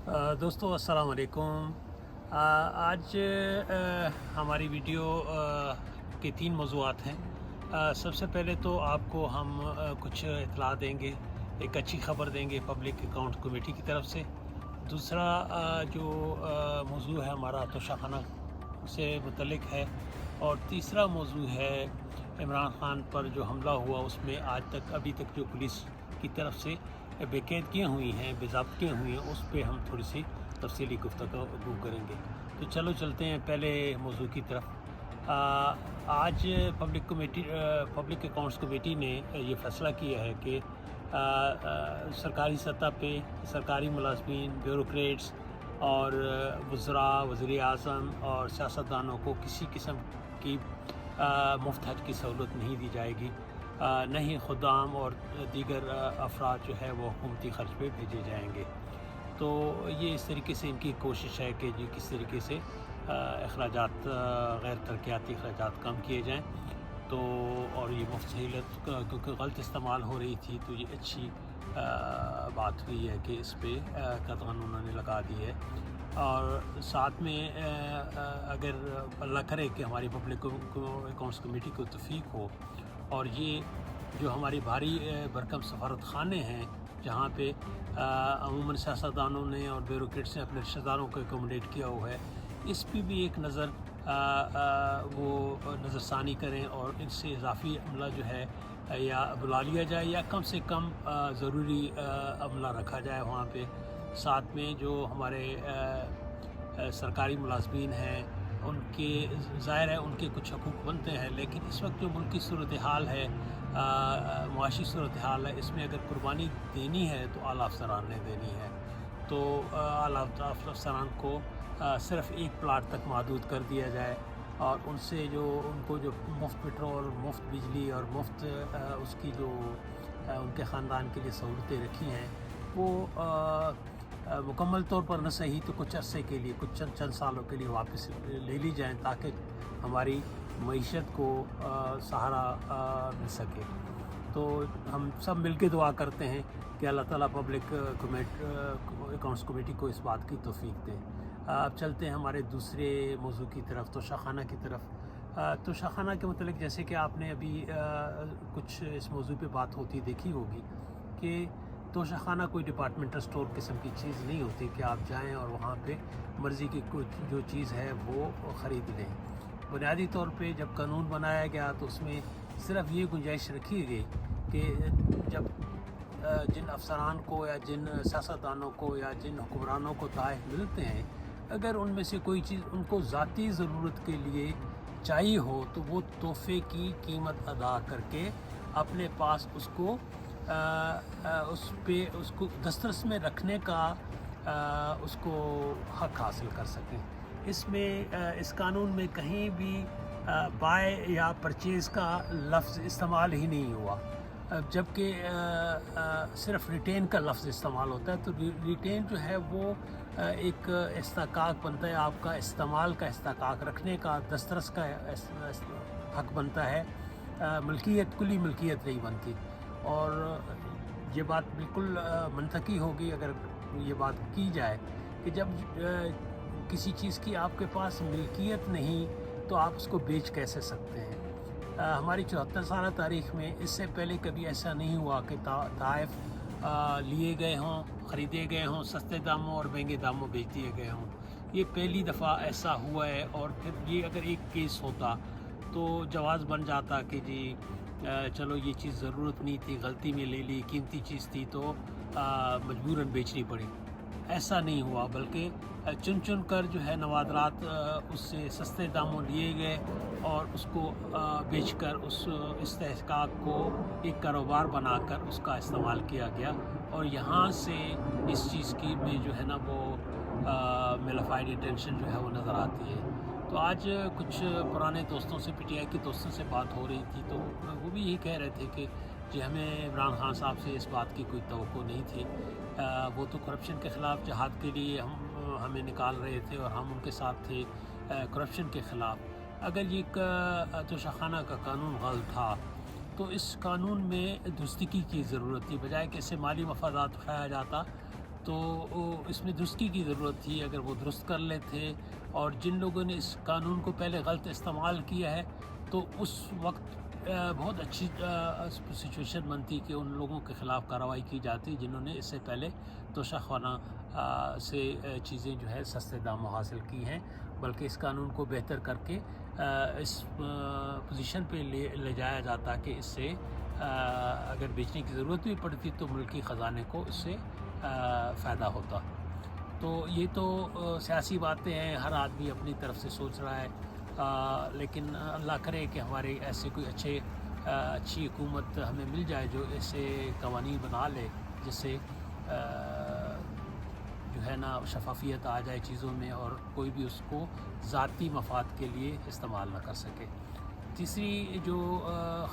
दोस्तों अस्सलाम वालेकुम। आज हमारी वीडियो के 3 मौज़ूआत हैं। सबसे पहले तो आपको हम कुछ इत्तला देंगे, एक अच्छी ख़बर देंगे पब्लिक अकाउंट कमेटी की तरफ से। दूसरा जो मौज़ू है हमारा तोशाखाना से मुतल्लिक है, और तीसरा मौज़ू है इमरान ख़ान पर जो हमला हुआ उसमें आज तक अभी तक जो पुलिस की तरफ से बेक़ैदगियाँ हुई हैं, बेज़ाब्तियाँ हुई हैं, उस पे हम थोड़ी सी तफ़सीली गुफ्तगू करेंगे। तो चलो चलते हैं पहले मौज़ू की तरफ। आज पब्लिक अकाउंट्स कमेटी ने ये फ़ैसला किया है कि सरकारी सतह पे सरकारी मुलाज़मीन, ब्यूरोक्रेट्स और वज़रा, वज़ीर आज़म और सियासतदानों को किसी किस्म की मुफ्त हज की सहूलत नहीं दी जाएगी। न ही खुदाम और दीगर अफराद जो है वो हुकूमती ख़र्च पे भेजे जाएंगे। तो ये इस तरीके से इनकी कोशिश है कि जी किस तरीके से अखराजात गैर तरक्याती अखराजात कम किए जाएँ। तो और ये मुफ्त सहूलत क्योंकि गलत इस्तेमाल हो रही थी, तो ये अच्छी बात हुई है कि इस पे कदम उन्होंने लगा दी है। और साथ में अगर अल्लाह करे कि हमारी पब्लिक अकाउंट्स कमेटी को तौफीक हो और ये जो हमारी भारी भरकम सफारत खाने हैं जहाँ पे अमूमन सियासतदानों ने और ब्यूरोक्रेट्स ने अपने रिश्तेदारों को एकोमोडेट किया हुआ है, इस पे भी एक नज़र वो नज़रसानी करें और इनसे इजाफ़ी अमला जो है या बुला लिया जाए या कम से कम ज़रूरी अमला रखा जाए वहाँ पे। साथ में जो हमारे सरकारी मुलाज़मीन हैं उनके ज़ाहिर है उनके कुछ हकूक़ बनते हैं, लेकिन इस वक्त जो मुल्क की सूरत हाल है, मुआशी सूरत हाल है, इसमें अगर कुर्बानी देनी है तो आला अफसरान ने देनी है। तो आला अफसरान को सिर्फ़ एक प्लाट तक महदूद कर दिया जाए और उनसे जो उनको जो मुफ्त पेट्रोल, मुफ्त बिजली और मुफ्त उसकी जो उनके ख़ानदान के लिए सहूलतें रखी हैं वो मुकम्मल तौर पर न सही तो कुछ अरसे के लिए, कुछ चंद सालों के लिए वापस ले ली जाएँ ताकि हमारी मईशत को सहारा मिल सके। तो हम सब मिल के दुआ करते हैं कि अल्लाह ताला पब्लिक अकाउंट्स कमेटी को इस बात की तौफीक दे। अब चलते हैं हमारे दूसरे मौजू की तरफ, तोशाखाना की तरफ। तोशाखाना के मतलब जैसे कि आपने अभी कुछ इस मौजू पे बात होती देखी होगी कि तोशाखाना कोई डिपार्टमेंटल स्टोर किस्म की चीज़ नहीं होती कि आप जाएं और वहाँ पे मर्ज़ी की कुछ जो चीज़ है वो ख़रीद लें। बुनियादी तौर पे जब कानून बनाया गया तो उसमें सिर्फ ये गुंजाइश रखी गई कि जब जिन अफसरान को या जिन सियासतदानों को या जिन हुक्मरानों को तोहफ़े मिलते हैं, अगर उनमें से कोई चीज़ उनको ज़ाती ज़रूरत के लिए चाहिए हो तो वो तोहफ़े की कीमत अदा करके अपने पास उसको उस पे उसको दस्तरस में रखने का उसको हक़ हासिल कर सकें। इसमें इस कानून में कहीं भी बाय या परचेज़ का लफ्ज़ इस्तेमाल ही नहीं हुआ, जबकि सिर्फ़ रिटेन का लफ्ज़ इस्तेमाल होता है। तो रिटेन जो है वो एक इस्तेहक़ाक़ बनता है, आपका इस्तेमाल का इस्तेहक़ाक़ रखने का, दस्तरस का हक़ बनता है, मिल्कियत कुली मिल्कियत नहीं बनती। और ये बात बिल्कुल मंतकी होगी अगर ये बात की जाए कि जब किसी चीज़ की आपके पास मिल्कियत नहीं तो आप उसको बेच कैसे सकते हैं। हमारी 74 साल तारीख़ में इससे पहले कभी ऐसा नहीं हुआ कि तोहफ़े लिए गए हों, ख़रीदे गए हों, सस्ते दामों और महंगे दामों बेच दिए गए हों। ये पहली दफ़ा ऐसा हुआ है। और फिर ये अगर एक केस होता तो जवाज़ बन जाता कि जी चलो ये चीज़ ज़रूरत नहीं थी, गलती में ले ली, कीमती चीज़ थी तो मजबूरन बेचनी पड़ी। ऐसा नहीं हुआ, बल्कि चुन चुन कर जो है नवादरात उससे सस्ते दामों लिए गए और उसको बेचकर उस इस्तेहक़ाक़ को एक कारोबार बनाकर उसका इस्तेमाल किया गया। और यहाँ से इस चीज़ की में जो है ना वो मेलाफाइड इंटेंशन जो है वो नज़र आती है। तो आज कुछ पुराने दोस्तों से, पीटीआई के दोस्तों से बात हो रही थी तो वो भी यही कह रहे थे कि जी हमें इमरान ख़ान साहब से इस बात की कोई तवक्को नहीं थी। वो तो करप्शन के ख़िलाफ़ जहाद के लिए हमें निकाल रहे थे और हम उनके साथ थे करप्शन के ख़िलाफ़। अगर ये तोशाखाना का कानून गलत था तो इस कानून में दुरुस्ती की ज़रूरत थी, बजाय कि इससे माली मफादात उठाया जाता تو اس میں درستی کی ضرورت تھی. اگر وہ درست کر لیتے اور جن لوگوں نے اس قانون کو پہلے غلط استعمال کیا ہے تو اس وقت بہت اچھی سچویشن بنتی کہ ان لوگوں کے خلاف کارروائی کی جاتی جنہوں نے اس سے پہلے توشہ خانہ سے چیزیں جو ہے سستے داموں حاصل کی ہیں، بلکہ اس قانون کو بہتر کر کے اس پوزیشن پہ لے جایا جاتا کہ اس سے اگر بیچنے کی ضرورت بھی پڑتی تو ملکی خزانے کو اس سے فائدہ ہوتا. تو یہ تو سیاسی باتیں ہیں، ہر آدمی اپنی طرف سے سوچ رہا ہے، لیکن اللہ کرے کہ ہمارے ایسے کوئی اچھی حکومت ہمیں مل جائے جو ایسے قوانین بنا لے جس سے جو ہے نا شفافیت آ جائے چیزوں میں اور کوئی بھی اس کو ذاتی مفاد کے لیے استعمال نہ کر سکے. تیسری جو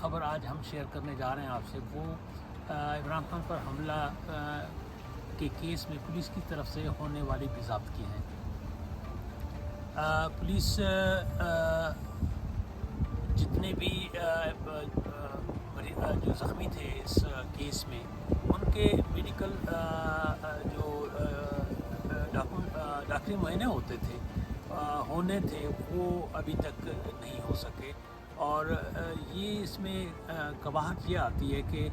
خبر آج ہم شیئر کرنے جا رہے ہیں آپ سے، وہ عمران خان پر حملہ کے کیس میں پولیس کی طرف سے ہونے والی بھی ضابط کی ہیں. پولیس جتنے بھی جو زخمی تھے اس کیس میں ان کے میڈیکل جو ڈاکٹری معائنے ہونے تھے وہ ابھی تک نہیں ہو سکے. اور یہ اس میں کباہٹ یہ آتی ہے کہ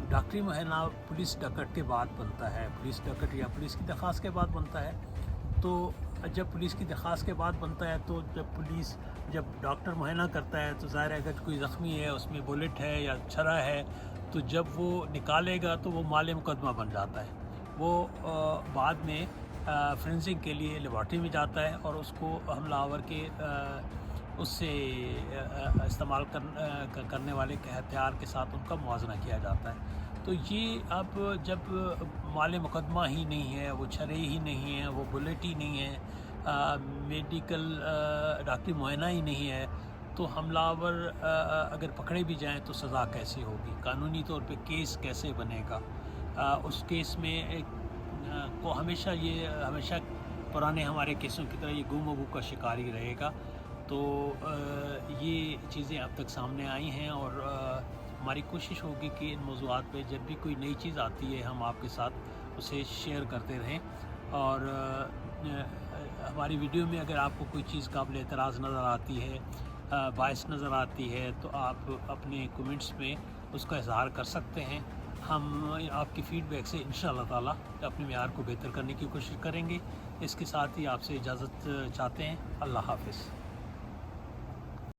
ڈاکٹری معائنہ پولیس ڈکٹ کے بعد بنتا ہے، پولیس ڈکٹ یا پولیس کی درخواست کے بعد بنتا ہے. تو جب پولیس کی درخواست کے بعد بنتا ہے تو جب ڈاکٹر معائنہ کرتا ہے تو ظاہر ہے اگر کوئی زخمی ہے، اس میں بلٹ ہے یا چھرا ہے، تو جب وہ نکالے گا تو وہ مال مقدمہ بن جاتا ہے. وہ بعد میں فرینزنگ کے لیے لیبارٹری میں جاتا ہے اور اس کو حملہ آور کے اس سے استعمال کرنے والے کے ہتھیار کے ساتھ ان کا موازنہ کیا جاتا ہے. تو یہ اب جب مال مقدمہ ہی نہیں ہے، وہ چھرے ہی نہیں ہیں، وہ بلٹ ہی نہیں ہے، میڈیکل ڈاکٹری معائنہ ہی نہیں ہے، تو حملہ آور اگر پکڑے بھی جائیں تو سزا کیسی ہوگی، قانونی طور پہ کیس کیسے بنے گا. اس کیس میں کو ہمیشہ پرانے ہمارے کیسوں کی طرح یہ گم و گو کا شکار ہی رہے گا. تو یہ چیزیں اب تک سامنے آئی ہیں اور ہماری کوشش ہوگی کہ ان موضوعات پہ جب بھی کوئی نئی چیز آتی ہے ہم آپ کے ساتھ اسے شیئر کرتے رہیں. اور ہماری ویڈیو میں اگر آپ کو کوئی چیز قابل اعتراض نظر آتی ہے، باعث نظر آتی ہے، تو آپ اپنے کومنٹس میں اس کا اظہار کر سکتے ہیں. ہم آپ کی فیڈ بیک سے انشاءاللہ تعالیٰ اپنے معیار کو بہتر کرنے کی کوشش کریں گے. اس کے ساتھ ہی آپ سے اجازت چاہتے ہیں. اللہ حافظ.